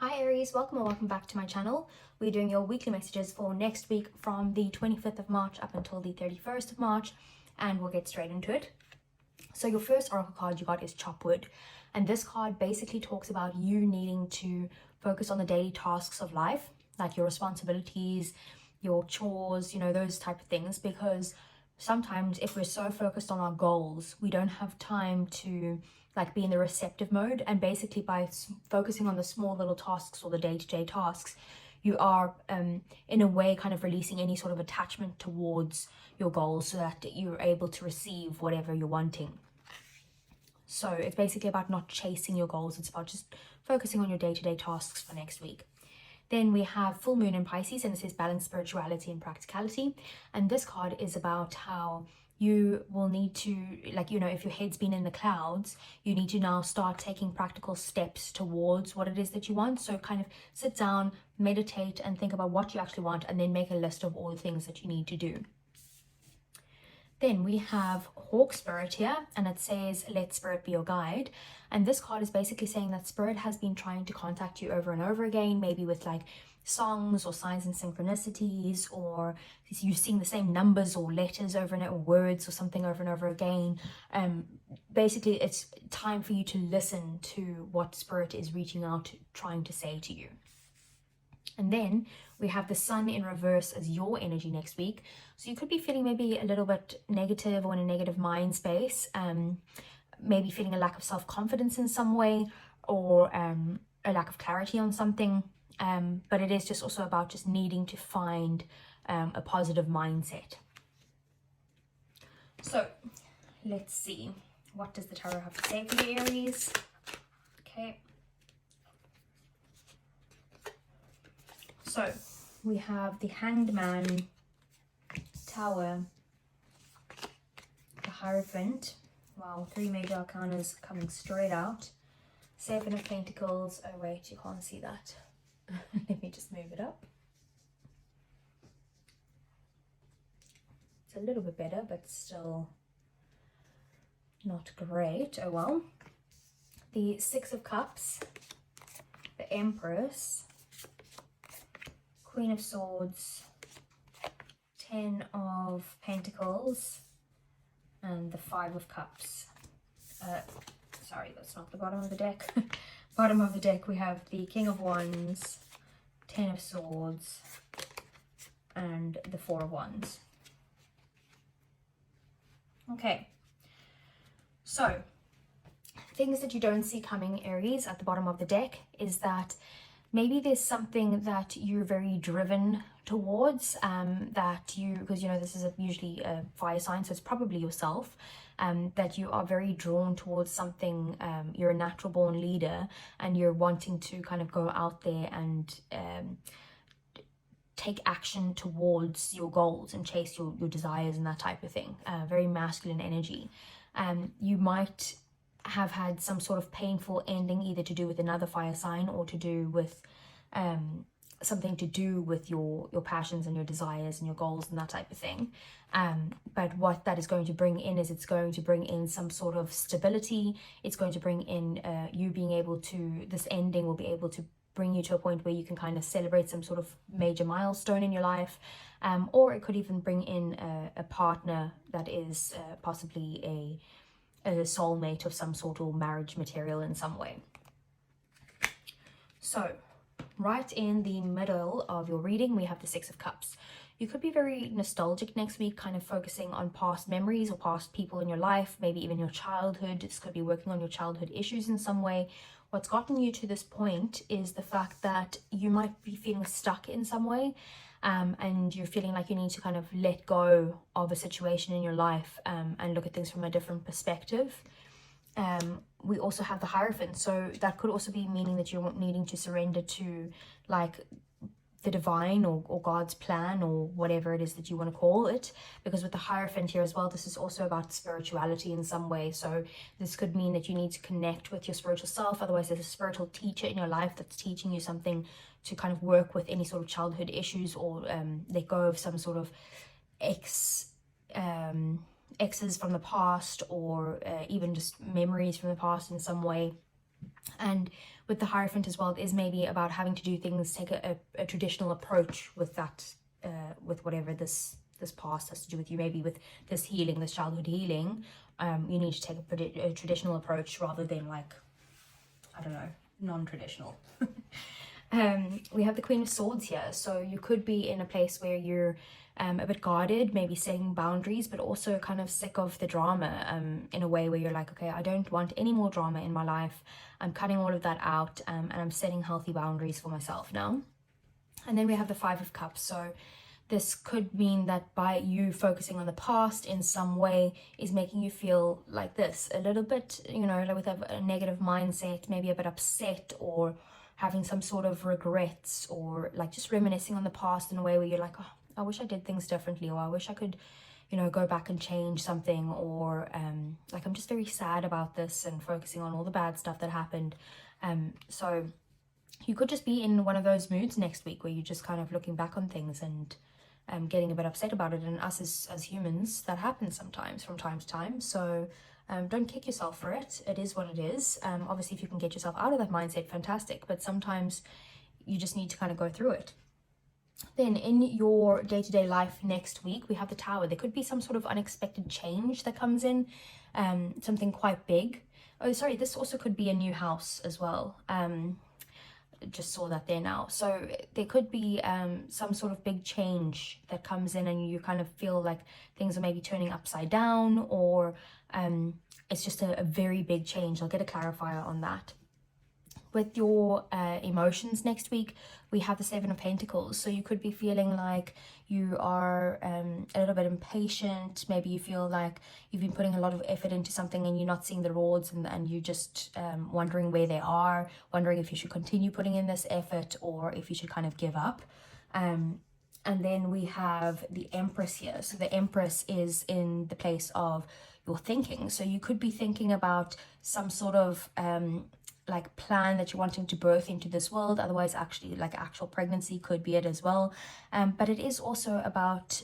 Hi Aries, welcome or welcome back to my channel. We're doing your weekly messages for next week from the 25th of March up until the 31st of March, and we'll get straight into it. So your first oracle card you got is Chopwood, and this card basically talks about you needing to focus on the daily tasks of life, like your responsibilities, your chores, those type of things, because sometimes if we're so focused on our goals, we don't have time to be in the receptive mode. And basically by focusing on the small little tasks or the day-to-day tasks, you are in a way kind of releasing any sort of attachment towards your goals so that you're able to receive whatever you're wanting. So it's basically about not chasing your goals. It's about just focusing on your day-to-day tasks for next week. Then we have full moon in Pisces, and it says balance spirituality and practicality. And this card is about how you will need to, if your head's been in the clouds, you need to now start taking practical steps towards what it is that you want. So kind of sit down, meditate, and think about what you actually want, and then make a list of all the things that you need to do. Then we have Hawk Spirit here, and it says, let Spirit be your guide. And this card is basically saying that Spirit has been trying to contact you over and over again, maybe with songs or signs and synchronicities, or you seeing the same numbers or letters over and over, words or something over and over again. Basically, it's time for you to listen to what Spirit is reaching out, trying to say to you. And then we have the Sun in reverse as your energy next week. So you could be feeling maybe a little bit negative or in a negative mind space, maybe feeling a lack of self-confidence in some way, or a lack of clarity on something. But it is just also about just needing to find a positive mindset. So let's see. What does the tarot have to say for you, Aries? Okay. So we have the Hanged Man, Tower, the Hierophant. Wow, 3 major arcanas coming straight out. 7 of Pentacles. Oh wait, you can't see that. Let me just move it up. It's a little bit better, but still not great. Oh well. The 6 of Cups, the Empress, Queen of Swords, 10 of Pentacles, and the 5 of Cups. Sorry, that's not the bottom of the deck. Bottom of the deck we have the King of Wands, 10 of Swords, and the 4 of Wands. Okay, so things that you don't see coming, Aries, at the bottom of the deck is that maybe there's something that you're very driven towards, because this is usually a fire sign, so it's probably yourself, that you are very drawn towards something. You're a natural born leader, and you're wanting to kind of go out there and take action towards your goals and chase your desires and that type of thing. Very masculine energy. You might have had some sort of painful ending, either to do with another fire sign or to do with something to do with your passions and your desires and your goals and that type of thing. But what that is going to bring in is it's going to bring in some sort of stability. It's going to bring in you being able to, this ending will be able to bring you to a point where you can kind of celebrate some sort of major milestone in your life, or it could even bring in a partner that is possibly a soulmate of some sort, or marriage material in some way. So right in the middle of your reading we have the 6 of Cups. You could be very nostalgic next week, kind of focusing on past memories or past people in your life, maybe even your childhood. This could be working on your childhood issues in some way. What's gotten you to this point is the fact that you might be feeling stuck in some way, and you're feeling like you need to kind of let go of a situation in your life, and look at things from a different perspective. We also have the Hierophant, so that could also be meaning that you're needing to surrender to the divine or God's plan, or whatever it is that you want to call it, because with the Hierophant here as well, this is also about spirituality in some way. So this could mean that you need to connect with your spiritual self. Otherwise, there's a spiritual teacher in your life that's teaching you something to kind of work with any sort of childhood issues, or let go of some sort of exes from the past, or even just memories from the past in some way. And with the Hierophant as well, it is maybe about having to do things, take a traditional approach with that, with whatever this past has to do with you. Maybe with this healing, this childhood healing, you need to take a traditional approach rather than like, I don't know, non-traditional. We have the Queen of Swords here. So you could be in a place where you're a bit guarded, maybe setting boundaries, but also kind of sick of the drama, in a way where you're like, okay, I don't want any more drama in my life. I'm cutting all of that out, and I'm setting healthy boundaries for myself now. And then we have the Five of Cups. So this could mean that by you focusing on the past in some way is making you feel like this, a little bit, you know, like with a negative mindset, maybe a bit upset, or having some sort of regrets, or like just reminiscing on the past in a way where you're like, oh, I wish I did things differently, or I wish I could, you know, go back and change something, or like I'm just very sad about this, and focusing on all the bad stuff that happened. So you could just be in one of those moods next week where you're just kind of looking back on things and getting a bit upset about it. And us as humans, that happens sometimes from time to time. So don't kick yourself for it. It is what it is. Obviously, if you can get yourself out of that mindset, fantastic. But sometimes you just need to kind of go through it. Then in your day-to-day life next week, we have the Tower. There could be some sort of unexpected change that comes in, something quite big. Oh, sorry, this also could be a new house as well. Just saw that there now. So there could be some sort of big change that comes in, and you kind of feel like things are maybe turning upside down, or it's just a very big change. I'll get a clarifier on that. With your emotions next week, we have the Seven of Pentacles. So you could be feeling like you are a little bit impatient. Maybe you feel like you've been putting a lot of effort into something and you're not seeing the rewards, and you're just wondering where they are, wondering if you should continue putting in this effort or if you should kind of give up. And then we have the Empress here. So the Empress is in the place of your thinking. So you could be thinking about some sort of like plan that you're wanting to birth into this world. Otherwise, actually, like actual pregnancy could be it as well. But it is also about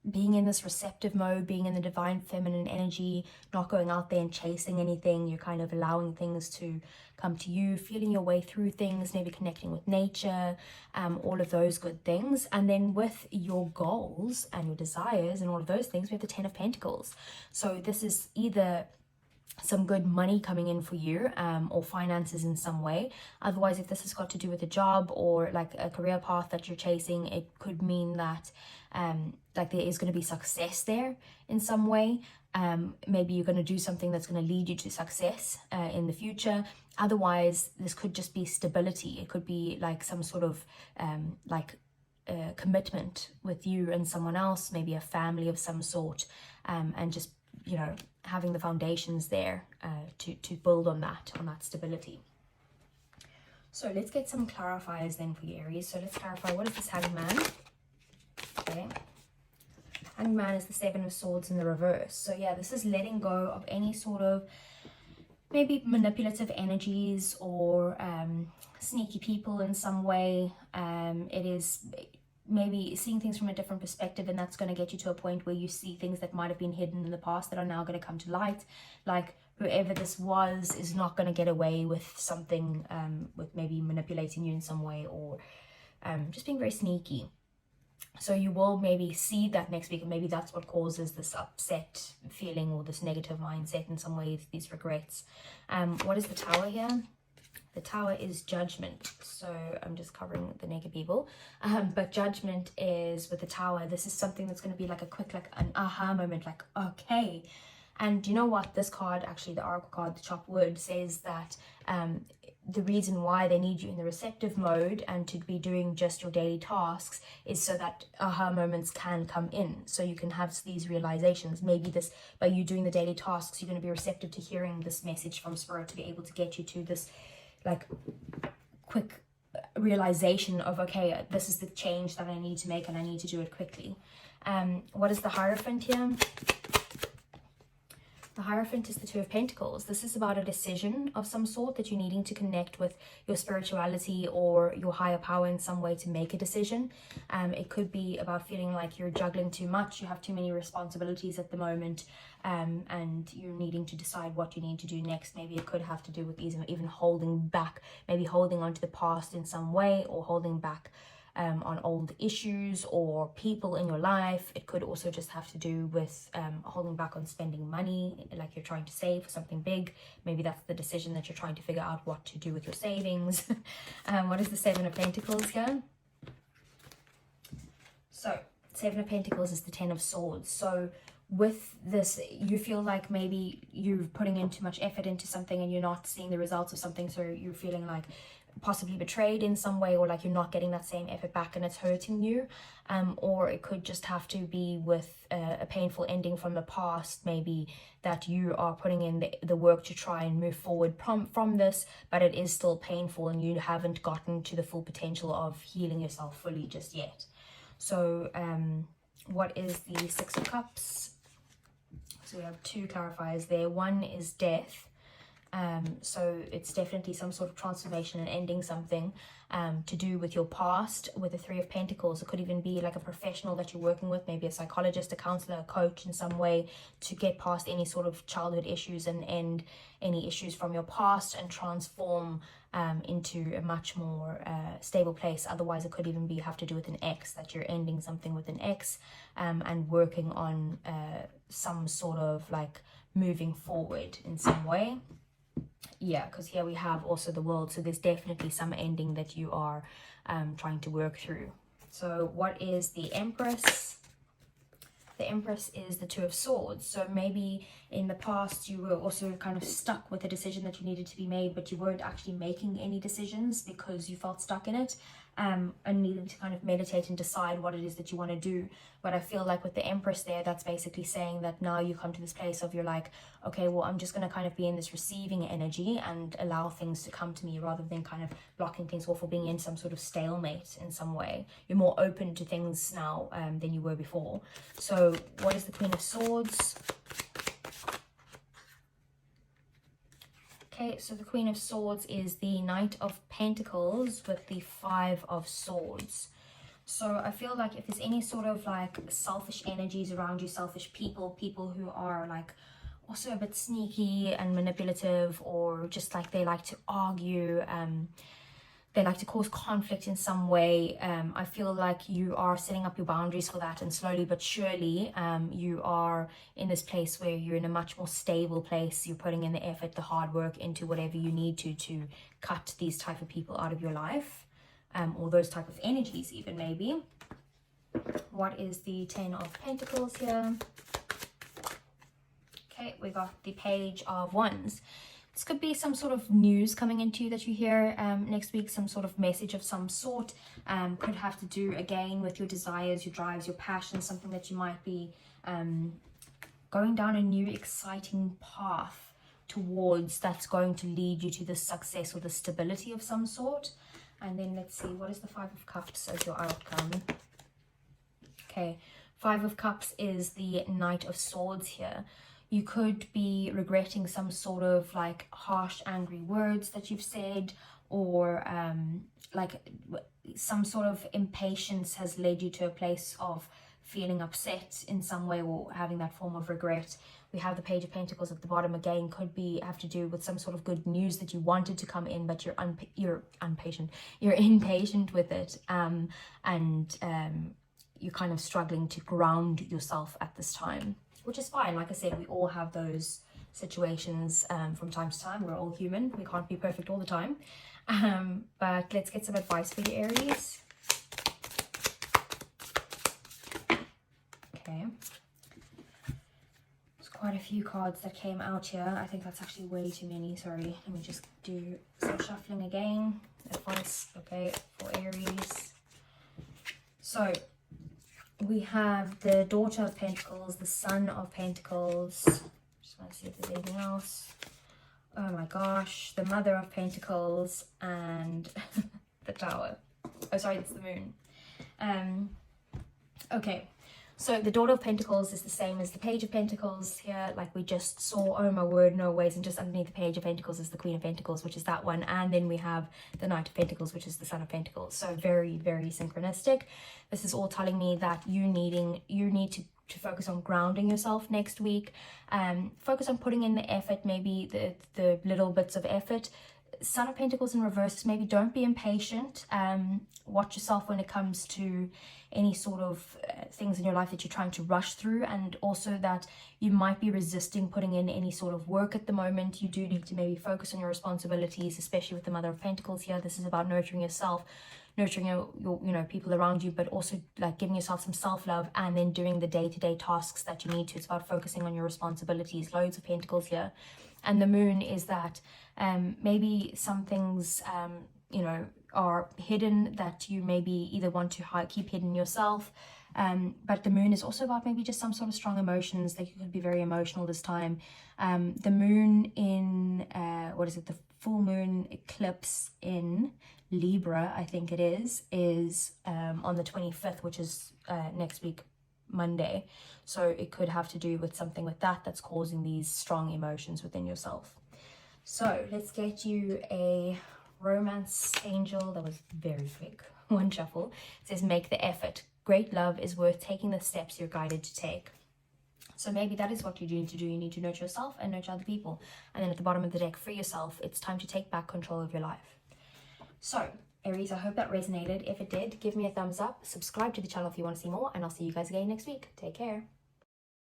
being in this receptive mode, being in the divine feminine energy, not going out there and chasing anything. You're kind of allowing things to come to you, feeling your way through things, maybe connecting with nature, all of those good things. And then with your goals and your desires and all of those things, we have the Ten of Pentacles. So this is either some good money coming in for you, or finances in some way. Otherwise, if this has got to do with a job or like a career path that you're chasing, it could mean that like there is going to be success there in some way. Maybe you're going to do something that's going to lead you to success in the future. Otherwise, this could just be stability. It could be like some sort of commitment with you and someone else, maybe a family of some sort, and just, you know, having the foundations there to build on that stability. So let's get some clarifiers then for you, Aries. So let's clarify, what is this Hanged Man? Okay. Hanged Man is the Seven of Swords in the reverse. So yeah, this is letting go of any sort of maybe manipulative energies or sneaky people in some way. It is maybe seeing things from a different perspective, and that's going to get you to a point where you see things that might have been hidden in the past that are now going to come to light. Like whoever this was is not going to get away with something, with maybe manipulating you in some way, or just being very sneaky. So you will maybe see that next week, and maybe that's what causes this upset feeling or this negative mindset in some ways, these regrets. What is the Tower here? The Tower is Judgment. So I'm just covering the naked people. But Judgment is, with the Tower, this is something that's going to be like a quick, like an aha moment, like, okay. And you know what? This card, actually the Oracle card, the Chopped Wood, says that the reason why they need you in the receptive mode and to be doing just your daily tasks is so that aha moments can come in. So you can have these realizations. Maybe this, by you doing the daily tasks, you're going to be receptive to hearing this message from Spirit to be able to get you to this like quick realization of, okay, this is the change that I need to make and I need to do it quickly. What is the Hierophant here? The Hierophant is the Two of Pentacles. This is about a decision of some sort that you're needing to connect with your spirituality or your higher power in some way to make a decision. It could be about feeling like you're juggling too much, you have too many responsibilities at the moment, and you're needing to decide what you need to do next. Maybe it could have to do with even holding back, maybe holding on to the past in some way, or holding back on old issues or people in your life. It could also just have to do with holding back on spending money, like you're trying to save for something big. Maybe that's the decision that you're trying to figure out what to do with your savings. What is the Seven of Pentacles here? So Seven of Pentacles is the Ten of Swords. So with this, you feel like maybe you're putting in too much effort into something and you're not seeing the results of something, so you're feeling like possibly betrayed in some way, or like you're not getting that same effort back and it's hurting you. Or it could just have to be with a painful ending from the past, maybe, that you are putting in the work to try and move forward from this, but it is still painful and you haven't gotten to the full potential of healing yourself fully just yet. So what is the Six of Cups? So we have two clarifiers there. One is death. So it's definitely some sort of transformation and ending something to do with your past. With the Three of Pentacles, it could even be like a professional that you're working with, maybe a psychologist, a counselor, a coach in some way, to get past any sort of childhood issues and end any issues from your past and transform into a much more stable place. Otherwise, it could even have to do with an ex, that you're ending something with an ex and working on some sort of like moving forward in some way. Yeah, because here we have also the World, so there's definitely some ending that you are trying to work through. So what is the Empress? The Empress is the Two of Swords. So maybe in the past you were also kind of stuck with a decision that you needed to be made, but you weren't actually making any decisions because you felt stuck in it, and needing to kind of meditate and decide what it is that you want to do. But I feel like with the Empress there, that's basically saying that now you come to this place of you're like, okay, well, I'm just going to kind of be in this receiving energy and allow things to come to me, rather than kind of blocking things off or being in some sort of stalemate in some way. You're more open to things now than you were before. So what is the Queen of Swords? Okay, so the Queen of Swords is the Knight of Pentacles with the Five of Swords. So I feel like if there's any sort of like selfish energies around you, selfish people who are like also a bit sneaky and manipulative, or just like they like to argue, they like to cause conflict in some way, I feel like you are setting up your boundaries for that, and slowly but surely you are in this place where you're in a much more stable place. You're putting in the effort, the hard work into whatever you need to cut these type of people out of your life, or those type of energies even, maybe. What is the Ten of Pentacles here? Okay, we got the Page of Wands. This could be some sort of news coming into you that you hear next week, some sort of message of some sort. Could have to do, again, with your desires, your drives, your passions, something that you might be going down a new exciting path towards, that's going to lead you to the success or the stability of some sort. And then let's see, what is the Five of Cups as your outcome? Okay, Five of Cups is the Knight of Swords here. You could be regretting some sort of like harsh, angry words that you've said, or like some sort of impatience has led you to a place of feeling upset in some way, or having that form of regret. We have the Page of Pentacles at the bottom again. Could be have to do with some sort of good news that you wanted to come in, but you're impatient with it, and you're kind of struggling to ground yourself at this time, which is fine. Like I said, we all have those situations from time to time. We're all human. We can't be perfect all the time. But let's get some advice for you, Aries. Okay. There's quite a few cards that came out here. I think that's actually way too many. Sorry. Let me just do some shuffling again. Advice, okay, for Aries. So we have the Daughter of Pentacles, the Son of Pentacles. Just want to see if there's anything else. Oh my gosh, the Mother of Pentacles, and the Tower. Oh, sorry, it's the Moon. Okay, So the Daughter of Pentacles is the same as the Page of Pentacles here, like we just saw. Oh my word, no ways. And just underneath the Page of Pentacles is the Queen of Pentacles, which is that one. And then we have the Knight of Pentacles, which is the Son of Pentacles. So very, very synchronistic. This is all telling me that you need to focus on grounding yourself next week. Focus on putting in the effort, maybe the little bits of effort. Son of Pentacles in reverse is maybe don't be impatient. Watch yourself when it comes to any sort of things in your life that you're trying to rush through, and also that you might be resisting putting in any sort of work at the moment. You do need to maybe focus on your responsibilities, especially with the Mother of Pentacles here. This is about nurturing yourself, nurturing your people around you, but also like giving yourself some self-love and then doing the day-to-day tasks that you need to. It's about focusing on your responsibilities. Loads of Pentacles here. And the Moon is that maybe some things are hidden that you maybe either want to keep hidden yourself, but the Moon is also about maybe just some sort of strong emotions. That you could be very emotional this time. The Moon in the full moon eclipse in Libra, I think it is on the 25th, which is next week, Monday. So it could have to do with something with that's causing these strong emotions within yourself. So let's get you a romance angel. That was very quick. One shuffle. It says, make the effort. Great love is worth taking the steps you're guided to take. So maybe that is what you need to do. You need to nurture yourself and nurture other people. And then at the bottom of the deck, free yourself. It's time to take back control of your life. So Aries, I hope that resonated. If it did, give me a thumbs up. Subscribe to the channel if you want to see more. And I'll see you guys again next week. Take care.